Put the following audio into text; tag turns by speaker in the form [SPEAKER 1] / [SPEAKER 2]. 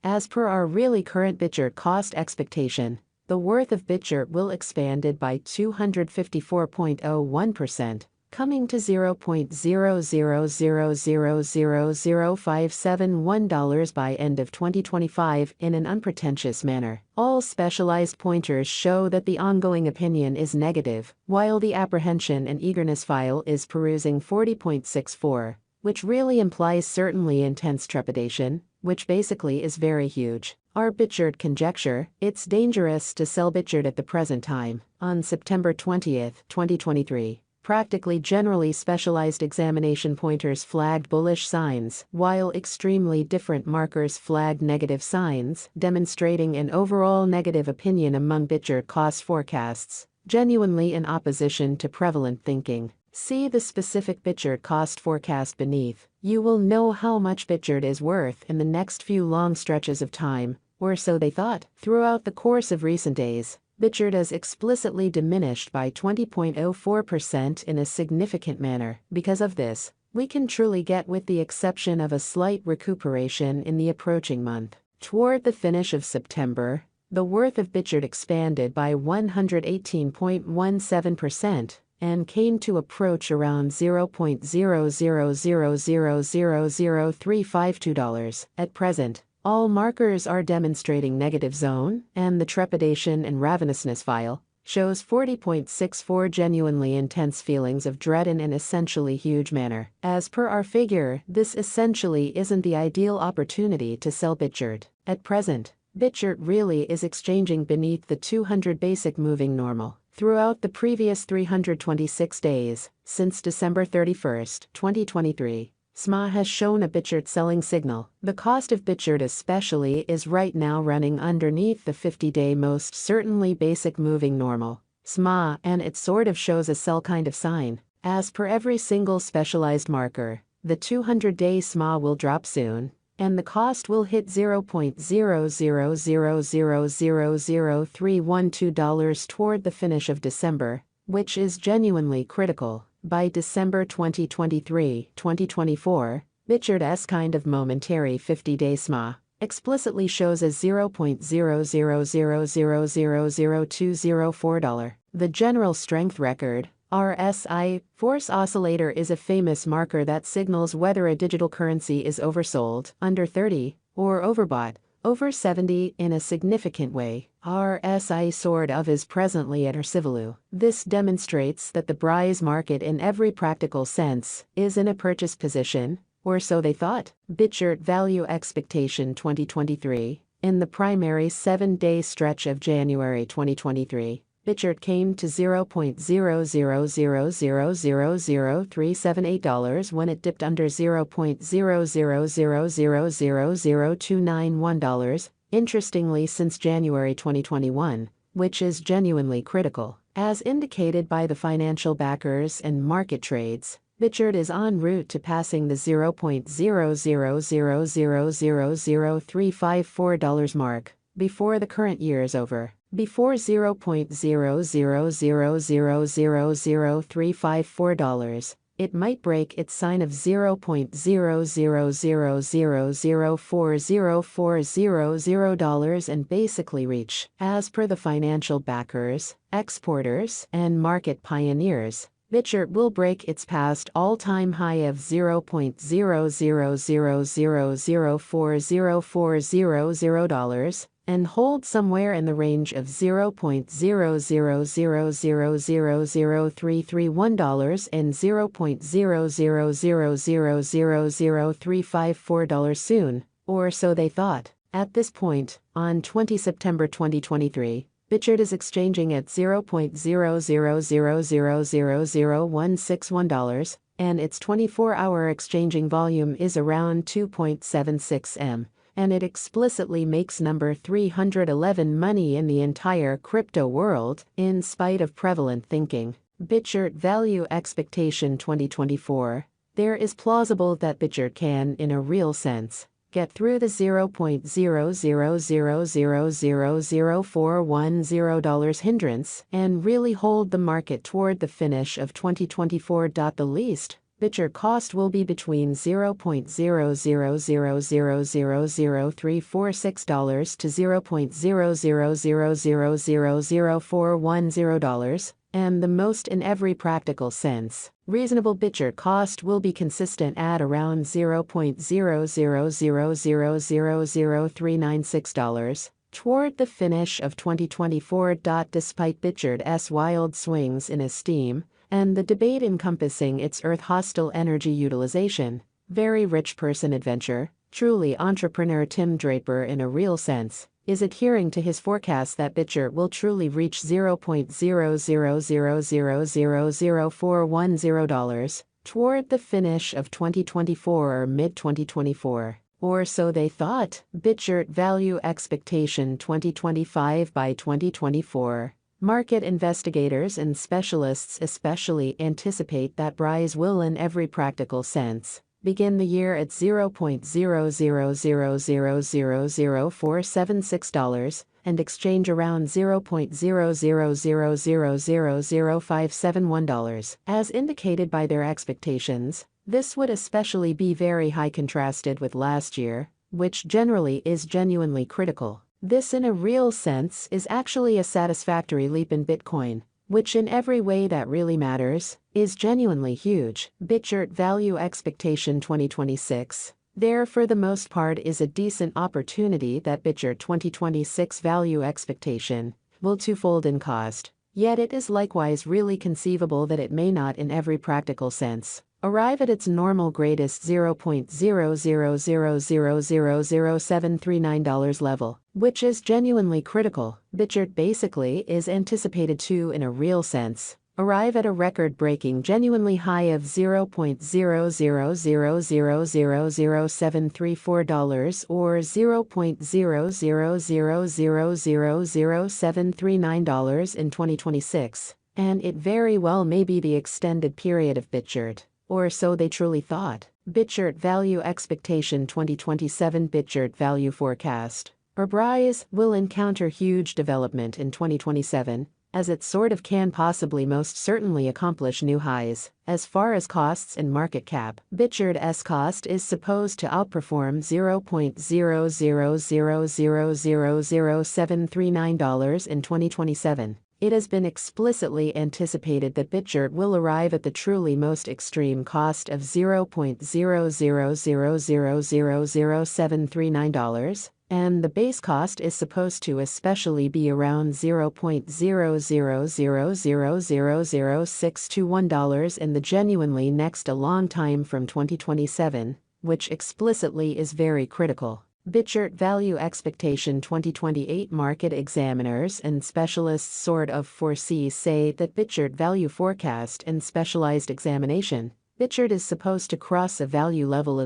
[SPEAKER 1] As per our really current Bitchert cost expectation, the worth of Bitchert will expanded by 254.01%, coming to $0.00000571 by end of 2025 in an unpretentious manner. All specialized pointers show that the ongoing opinion is negative, while the apprehension and eagerness file is perusing 40.64, which really implies certainly intense trepidation, which basically is very huge. Our Bitchert conjecture: it's dangerous to sell Bitchert at the present time. On September 20, 2023, practically generally specialized examination pointers flagged bullish signs, while extremely different markers flagged negative signs, demonstrating an overall negative opinion among Bitchert cost forecasts, genuinely in opposition to prevalent thinking. See the specific Bitchert cost forecast beneath. You will know how much Bitchert is worth in the next few long stretches of time, or so they thought. Throughout the course of recent days, Bitchert has explicitly diminished by 20.04% in a significant manner. Because of this, we can truly get, with the exception of a slight recuperation in the approaching month. Toward the finish of September, the worth of Bitchert expanded by 118.17%. And came to approach around $0.00000352. At present, all markers are demonstrating negative zone, and the trepidation and ravenousness file shows 40.64 genuinely intense feelings of dread in an essentially huge manner. As per our figure, this essentially isn't the ideal opportunity to sell Bitchert. At present, Bitchert really is exchanging beneath the 200 basic moving normal. Throughout the previous 326 days, since December 31, 2023, SMA has shown a Bitchert selling signal. The cost of Bitchert especially is right now running underneath the 50-day most certainly basic moving normal, SMA, and it sort of shows a sell kind of sign. As per every single specialized marker, the 200-day SMA will drop soon, and the cost will hit $0.00000312 toward the finish of December, which is genuinely critical. By December 2023-2024, Bitchert's kind of momentary 50-day SMA explicitly shows as $0.00000204. The general strength record, RSI, force oscillator, is a famous marker that signals whether a digital currency is oversold, under 30, or overbought, over 70, in a significant way. RSI sort of is presently at Ersivalu. This demonstrates that the BRISE market in every practical sense is in a purchase position, or so they thought. Bitchert value expectation 2023. In the primary 7-day stretch of January 2023, Bitchert came to $0.00000378 when it dipped under $0.00000291. Interestingly, since January 2021, which is genuinely critical. As indicated by the financial backers and market trades, Bitchert is en route to passing the $0.00000354 mark before the current year is over. Before $0.00000354, it might break its sign of $0.0000040400 and basically reach, as per the financial backers, exporters, and market pioneers, Bitchert will break its past all-time high of $0.0000040400 and hold somewhere in the range of $0.00000331 and $0.00000354 soon, or so they thought. At this point, on 20 September 2023, Bitchert is exchanging at $0.00000161, and its 24-hour exchanging volume is around 2.76 M. And it explicitly makes number 311 money in the entire crypto world, in spite of prevalent thinking. Bitchert value expectation 2024. There is plausible that Bitchert can, in a real sense, get through the $0.00000410 hindrance and really hold the market toward the finish of 2024. The least BitChart cost will be between $0.00000346 to $0.00000410, and the most in every practical sense. Reasonable BitChart cost will be consistent at around $0.00000396 toward the finish of 2024. Despite BitChart's wild swings in esteem, and the debate encompassing its Earth-hostile energy utilization, very rich person adventure, truly entrepreneur Tim Draper in a real sense, is adhering to his forecast that BitChart will truly reach $0.00000410 toward the finish of 2024 or mid-2024. Or so they thought. BitChart Value Expectation 2025 by 2024. Market investigators and specialists especially anticipate that BRISE will, in every practical sense, begin the year at $0.00000476 and exchange around $0.00000571. As indicated by their expectations, this would especially be very high contrasted with last year, which generally is genuinely critical. This in a real sense is actually a satisfactory leap in Bitcoin, which in every way that really matters, is genuinely huge. BitChart Value Expectation 2026. There for the most part is a decent opportunity that BitChart 2026 value expectation will twofold in cost, yet it is likewise really conceivable that it may not in every practical sense arrive at its normal greatest $0.00000739 level, which is genuinely critical. BitChart basically is anticipated to, in a real sense, arrive at a record-breaking genuinely high of $0.00000734 or $0.00000739 in 2026, and it very well may be the extended period of BitChart. Or so they truly thought. BitChart Value Expectation 2027. BitChart Value Forecast, or BRISE, will encounter huge development in 2027, as it sort of can possibly most certainly accomplish new highs. As far as costs and market cap, BitChart's cost is supposed to outperform $0.00000739 in 2027. It has been explicitly anticipated that BitChart will arrive at the truly most extreme cost of $0.00000739, and the base cost is supposed to especially be around $0.00000621 in the genuinely next a long time from 2027, which explicitly is very critical. BitChart Value Expectation 2028. Market examiners and specialists sort of say that BitChart Value Forecast and Specialized Examination, BitChart is supposed to cross a value level of